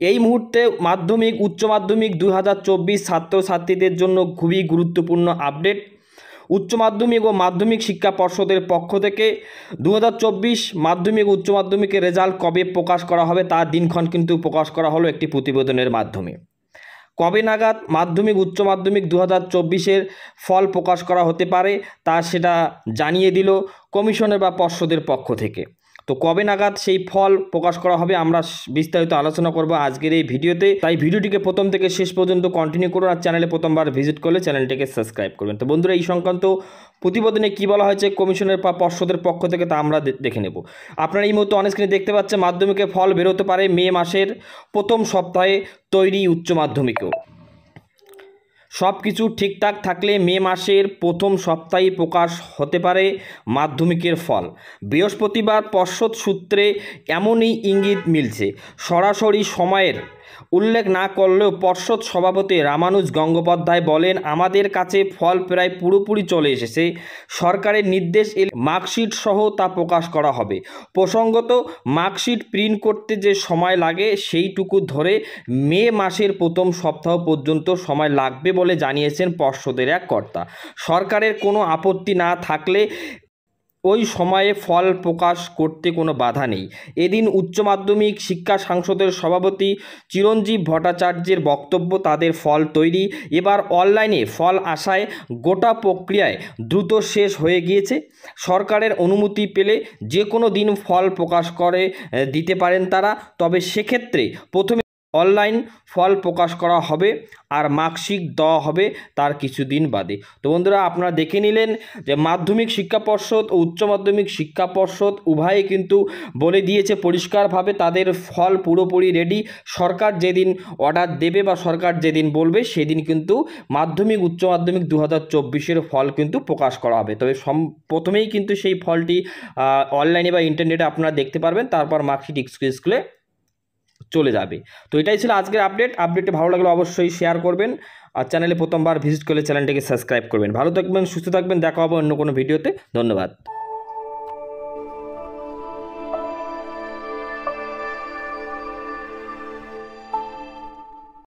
এই মুহূর্তে মাধ্যমিক উচ্চ মাধ্যমিক 2024 ছাত্রছাত্রীদের জন্য খুবই গুরুত্বপূর্ণ আপডেট। উচ্চ মাধ্যমিক ও মাধ্যমিক শিক্ষা পর্ষদের পক্ষ থেকে 2024 মাধ্যমিক উচ্চ মাধ্যমিকের রেজাল্ট কবে প্রকাশ করা হবে তার দিনক্ষণ কিন্তু প্রকাশ করা হলো একটি প্রতিবেদনের মাধ্যমে। কবে নাগাদ মাধ্যমিক উচ্চ মাধ্যমিক 2024-এর ফল প্রকাশ করা হতে পারে তা সেটা জানিয়ে দিল কমিশনের বা পর্ষদের পক্ষ থেকে। তো কবে নাগাদ সেই ফল প্রকাশ করা হবে আমরা বিস্তারিত আলোচনা করব আজকের এই ভিডিওতে। তাই ভিডিওটিকে প্রথম থেকে শেষ পর্যন্ত কন্টিনিউ করুন। আর চ্যানেলে প্রথমবার ভিজিট করলে চ্যানেলটিকে সাবস্ক্রাইব করবেন। তো বন্ধুরা, এই সংক্রান্ত প্রতিবেদনে কী বলা হয়েছে কমিশনের বা পর্ষদের পক্ষ থেকে তা আমরা দেখে নেব। আপনারা এই মুহূর্তে অন স্ক্রিনে দেখতে পাচ্ছেন মাধ্যমিকের ফল বেরোতে পারে মে মাসের প্রথম সপ্তাহে তৈরি উচ্চ মাধ্যমিকেও। সব কিছু ঠিকঠাক থাকলে মে মাসের প্রথম সপ্তাহে প্রকাশ হতে পারে মাধ্যমিকের ফল। বৃহস্পতিবার পর্ষদ সূত্রে এমনই ইঙ্গিত মিলছে। সরাসরি সময়ের উল্লেখ না করলেও পর্ষদ সভাপতি রামানুজ গঙ্গোপাধ্যায় বলেন, আমাদের কাছে ফল প্রায় পুরোপুরি চলে এসেছে। সরকারের নির্দেশ এলে মার্কশিট সহ তা প্রকাশ করা হবে। প্রসঙ্গত, মার্কশিট প্রিন্ট করতে যে সময় লাগে সেইটুকু ধরে মে মাসের প্রথম সপ্তাহ পর্যন্ত সময় লাগবে বলে জানিয়েছেন পর্ষদের এক কর্তা। সরকারের কোনো আপত্তি না থাকলে ওই সময়ে ফল প্রকাশ করতে কোনো বাধা নেই। এদিন উচ্চ মাধ্যমিক শিক্ষা সংসদের সভাপতি চিরঞ্জীব ভট্টাচার্যের বক্তব্য, তাদের ফল তৈরি, এবার অনলাইনে ফল আসায় গোটা প্রক্রিয়ায় দ্রুত শেষ হয়ে গিয়েছে। সরকারের অনুমতি পেলে যে কোনো দিন ফল প্রকাশ করে দিতে পারেন তারা, তবে সেক্ষেত্রে প্রথমে অনলাইন ফল প্রকাশ করা হবে আর মার্কশিট দেওয়া হবে তার কিছুদিন বাদে। তো বন্ধুরা, আপনারা দেখে নিলেন যে মাধ্যমিক শিক্ষা পর্ষদ ও উচ্চ মাধ্যমিক শিক্ষা পর্ষদ উভয়ে কিন্তু বলে দিয়েছে পরিষ্কারভাবে তাদের ফল পুরোপুরি রেডি। সরকার যেদিন অর্ডার দেবে বা সরকার যেদিন বলবে সেদিন কিন্তু মাধ্যমিক উচ্চ মাধ্যমিক 2024-এর ফল কিন্তু প্রকাশ করা হবে। তবে প্রথমেই কিন্তু সেই ফলটি অনলাইনে বা ইন্টারনেটে আপনারা দেখতে পারবেন, তারপর মার্কশিট স্কুলে চলে যাবে। তো এটাই ছিল আজকের আপডেটটা ভালো লাগলে অবশ্যই শেয়ার করবেন আর চ্যানেলে প্রথমবার ভিজিট করলে চ্যানেলটিকে সাবস্ক্রাইব করবেন। ভালো থাকবেন, সুস্থ থাকবেন, দেখা হবে অন্য কোনো ভিডিওতে। ধন্যবাদ।